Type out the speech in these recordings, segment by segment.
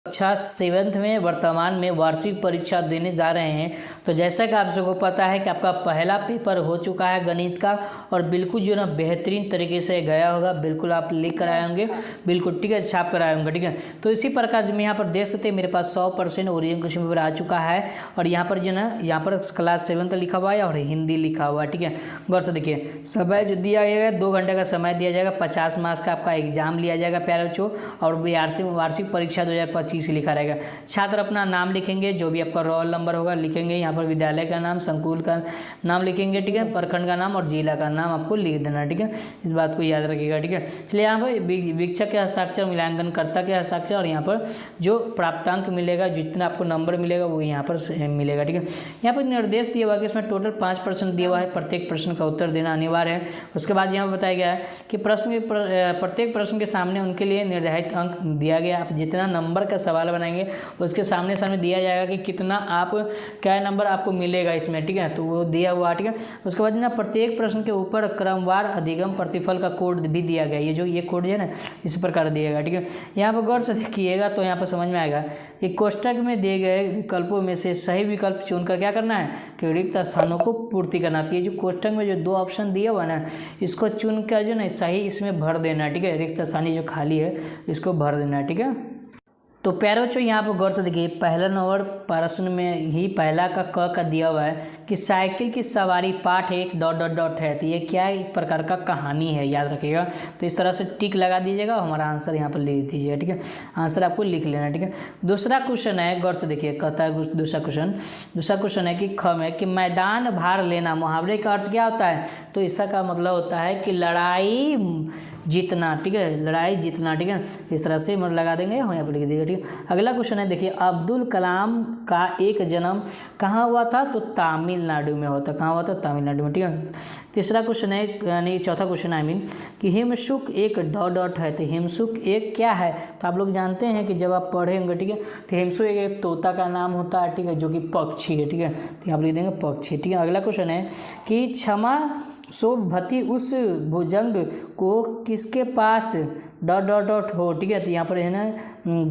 कक्षा 7th में वर्तमान में वार्षिक परीक्षा देने जा रहे हैं। तो जैसा कि आप सबको पता है कि आपका पहला पेपर हो चुका है गणित का, और बिल्कुल जो ना बेहतरीन तरीके से गया होगा, बिल्कुल आप लिख कर आए होंगे, बिल्कुल ठीक है, छाप कर आए होंगे, ठीक है। तो इसी प्रकार जो मैं यहाँ पर देख सकते हैं मेरे पास 100% ओरिजिनल क्वेश्चन पेपर आ चुका है, और यहाँ पर जो ना यहाँ पर क्लास 7 लिखा हुआ है और हिंदी लिखा हुआ है, ठीक है। गौर से देखिए, समय जो दिया गया है 2 घंटे का समय दिया जाएगा, 50 मार्क्स का आपका एग्जाम लिया जाएगा प्यारे बच्चों, और वार्षिक परीक्षा 2025 लिखा रहेगा। छात्र अपना नाम लिखेंगे, जो भी आपका रोल नंबर होगा लिखेंगे, यहाँ पर विद्यालय का नाम, संकुल का नाम लिखेंगे, ठीक है, प्रखंड का नाम और जिला का नाम आपको लिख देना, ठीक है। इस बात को याद रखिएगा, ठीक है। चलिए यहाँ पर वीक्षक के हस्ताक्षर, मूल्यांकनकर्ता के हस्ताक्षर, और यहाँ पर जो प्राप्तांक मिलेगा, जितना आपको नंबर मिलेगा वो यहाँ पर मिलेगा, ठीक है। यहाँ पर निर्देश दिया हुआ है कि इसमें टोटल 5% दिया हुआ है, प्रत्येक प्रश्न का उत्तर देना अनिवार्य है। उसके बाद यहाँ बताया गया है कि प्रत्येक प्रश्न के सामने उनके लिए निर्धारित अंक दिया गया। आप जितना नंबर का सवाल बनाएंगे उसके सामने दिया जाएगा कि कितना आप क्या नंबर आपको मिलेगा इसमें, ठीक है। तो वो दिया हुआ, ठीक है। उसके बाद ना प्रत्येक प्रश्न के ऊपर क्रमवार अधिगम प्रतिफल का कोड भी दिया गया। ये कोड है ना, इस प्रकार दिएगा, ठीक है। यहाँ पर गौर से देखिएगा तो यहाँ पर समझ में आएगा, एक कोष्टक में दिए गए विकल्पों में से सही विकल्प चुनकर क्या करना है कि रिक्त स्थानों को पूर्ति करना। तो ये जो कोष्टक में जो 2 ऑप्शन दिया हुआ ना, इसको चुनकर जो ना सही इसमें भर देना, ठीक है। रिक्त स्थान जो खाली है इसको भर देना, ठीक है। तो प्यारे बच्चों यहाँ पर गौर से देखिए, पहला नंबर प्रश्न में ही पहला का दिया हुआ है कि साइकिल की सवारी पाठ एक ... है। तो ये क्या एक प्रकार का कहानी है, याद रखिएगा। तो इस तरह से टिक लगा दीजिएगा, हमारा आंसर यहाँ पर लिख दीजिएगा, ठीक है। आंसर आपको लिख लेना, ठीक है। दूसरा क्वेश्चन है, गौर से देखिए, कहता है दूसरा क्वेश्चन है कि ख में कि मैदान भार लेना, मुहावरे का अर्थ क्या होता है। तो इसका का मतलब होता है कि लड़ाई जीतना, ठीक है, लड़ाई जीतना, ठीक है। इस तरह से मतलब लगा देंगे, यहाँ पर लिख देंगे, ठीक है। अगला क्वेश्चन है, देखिए, अब्दुल कलाम का एक जन्म कहाँ हुआ था। तो तमिलनाडु में होता, कहाँ हुआ था, तमिलनाडु में, ठीक है। तीसरा क्वेश्चन है, यानी चौथा क्वेश्चन है कि हिमसुक एक ... है। तो हिमसुक एक क्या है। तो आप लोग जानते हैं कि जब आप पढ़े होंगे, ठीक है, तो हिमसुक एक तोता का नाम होता है, ठीक है, जो कि पक्षी है, ठीक है। तो आप लिख देंगे पक्षी, ठीक है। अगला क्वेश्चन है कि क्षमा शोभती उस भुजंग को किसके पास ... हो, ठीक है। तो यहाँ पर है ना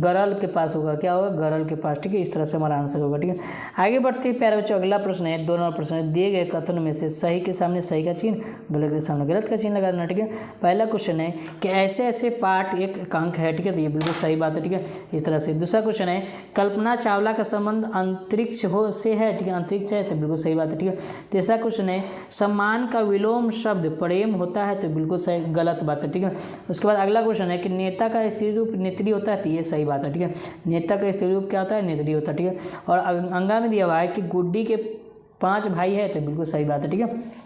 गरल के पास होगा, क्या होगा, गरल के पास, ठीक है। इस तरह से हमारा आंसर होगा, ठीक है। आगे बढ़ते हैं प्यारे बच्चों, अगला प्रश्न है, 2 नंबर प्रश्न है, दिए गए कथन में से सही के सामने सही का चिन्ह, गलत के सामने गलत का चिन्ह लगा देना, ठीक है। पहला क्वेश्चन है कि ऐसे पाठ एक अंक है, ठीक है। तो ये बिल्कुल सही बात है, ठीक है, इस तरह से। दूसरा क्वेश्चन है, कल्पना चावला का संबंध अंतरिक्ष से है, ठीक है, अंतरिक्ष है, तो बिल्कुल सही बात है, ठीक है। तीसरा क्वेश्चन है, सम्मान का विलोम शब्द प्रेम होता है, तो बिल्कुल सही गलत बात है, ठीक है। उसके बाद अगला क्वेश्चन है कि नेता का स्त्री रूप नेत्री होता है, तो ये सही बात है, ठीक है। नेता का स्त्री रूप क्या होता है, नेत्री होता है, ठीक है। और अंगा में दिया हुआ है कि गुड्डी के 5 भाई है, तो बिल्कुल सही बात है, ठीक है।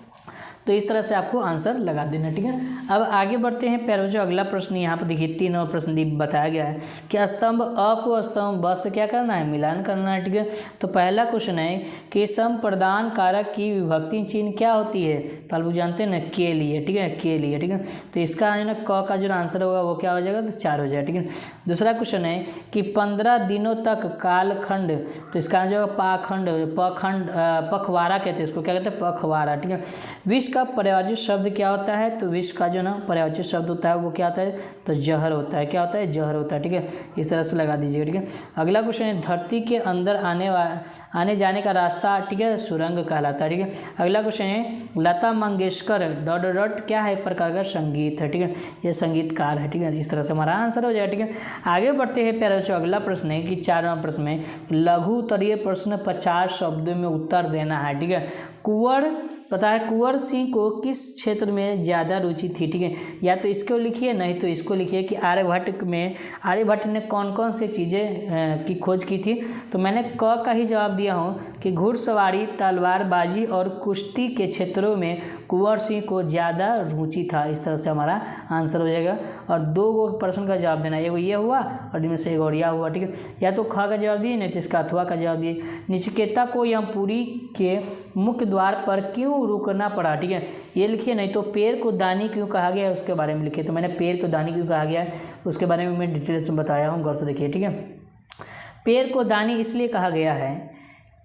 तो इस तरह से आपको आंसर लगा देना, ठीक है। अब आगे बढ़ते हैं प्यारे बच्चों, अगला प्रश्न यहाँ पर देखिए 3 और प्रश्न बताया गया है कि स्तंभ अ को स्तंभ ब से क्या करना है, मिलान करना है, ठीक है। तो पहला क्वेश्चन है कि संप्रदान कारक की विभक्ति चिन्ह क्या होती है। तो आप लोग जानते हैं ना, के लिए, ठीक है, के लिए, ठीक है। तो इसका है ना क का जो आंसर होगा वो क्या हो जाएगा, तो 4 हो जाएगा, ठीक है। दूसरा क्वेश्चन है कि 15 दिनों तक कालखंड, तो इसका जो पखवाड़ा कहते हैं, इसको क्या कहते हैं, पखवाड़ा, ठीक है। विश्व का पर्यायवाची शब्द क्या होता है। तो विश्व का जो ना पर्यायवाची शब्द होता है वो क्या होता है, तो जहर होता है, क्या होता है, जहर होता है, ठीक है। इस तरह से लगा दीजिएगा, ठीक है। अगला क्वेश्चन है, धरती के अंदर आने जाने का रास्ता, ठीक है, सुरंग कहलाता है, ठीक है। अगला क्वेश्चन है, लता मंगेशकर ... क्या है, एक प्रकार का संगीत है, ठीक है, ये संगीतकार है, ठीक है। इस तरह से हमारा आंसर हो जाएगा, ठीक है। आगे बढ़ते हैं प्यारे बच्चों, अगला प्रश्न है कि 4 नंबर प्रश्न में लघु उत्तरीय प्रश्न 50 शब्दों में उत्तर देना है, ठीक है। कुंवर सिंह को किस क्षेत्र में ज़्यादा रुचि थी, ठीक है। या तो इसको लिखिए, नहीं तो इसको लिखिए कि आर्यभट्ट ने कौन कौन से चीज़ें की खोज की थी। तो मैंने क का ही जवाब दिया हूँ कि घुड़सवारी, तलवारबाजी और कुश्ती के क्षेत्रों में कुंवर सिंह को ज़्यादा रुचि था। इस तरह से हमारा आंसर हो जाएगा। और 2 प्रश्न का जवाब देना, एगो ये हुआ और इनमें से एक और यह हुआ, ठीक है। या तो ख का जवाब दिए, नहीं तो इसका अथवा का जवाब दिए। नचिकेता को यमपुरी के मुख्य द्वार पर क्यों रुकना पड़ा, ठीक है, ये लिखिए। नहीं तो पेड़ को दानी क्यों कहा गया है उसके बारे में लिखिए। तो मैंने पेड़ को दानी क्यों कहा गया है उसके बारे में डिटेल्स में बताया हूँ, गौर से देखिए, ठीक है। पेड़ को दानी इसलिए कहा गया है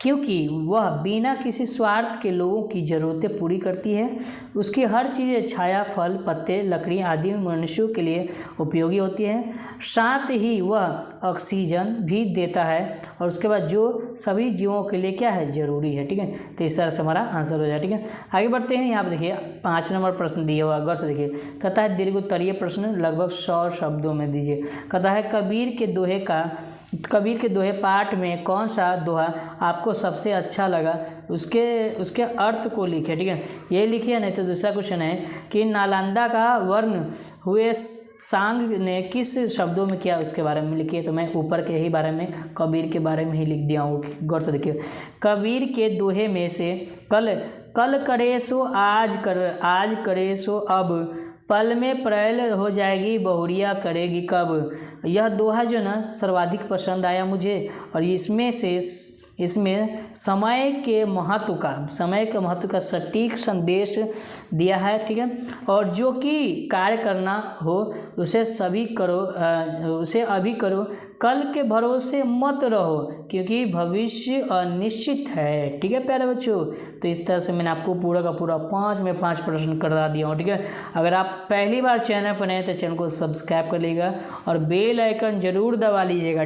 क्योंकि वह बिना किसी स्वार्थ के लोगों की ज़रूरतें पूरी करती है। उसकी हर चीज़ छाया, फल, पत्ते, लकड़ी आदि मनुष्यों के लिए उपयोगी होती है। साथ ही वह ऑक्सीजन भी देता है और उसके बाद जो सभी जीवों के लिए क्या है, ज़रूरी है। ठीक है, तो इस तरह से हमारा आंसर हो जाए। ठीक है, आगे बढ़ते हैं। यहाँ पर देखिए 5 नंबर प्रश्न दिया हुआ, गौर से देखिए। कहता है दीर्घ उत्तरीय प्रश्न लगभग 100 शब्दों में दीजिए। कहता है कबीर के दोहे पाठ में कौन सा दोहा आपको सबसे अच्छा लगा, उसके अर्थ को लिखे। ठीक है, ये लिखिए। नहीं तो दूसरा क्वेश्चन है कि नालंदा का वर्ण हुए सांग ने किस शब्दों में किया, उसके बारे में लिखिए। तो मैं ऊपर के ही बारे में, कबीर के बारे में ही लिख दिया हूँ, गौर से देखिए। कबीर के दोहे में से कल करे सो आज करे सो अब, पल में प्रलय हो जाएगी बहुरिया करेगी कब। यह दोहा जो ना सर्वाधिक पसंद आया मुझे, और इसमें समय के महत्व का सटीक संदेश दिया है। ठीक है, और जो कि कार्य करना हो उसे अभी करो, कल के भरोसे मत रहो, क्योंकि भविष्य अनिश्चित है। ठीक है प्यारे बच्चों, तो इस तरह से मैंने आपको पूरा का पूरा 5 में 5 प्रश्न करा दिया हूँ। ठीक है, अगर आप पहली बार चैनल पर नए हैं तो चैनल को सब्सक्राइब कर लीजिएगा और बेल आइकन जरूर दबा लीजिएगा।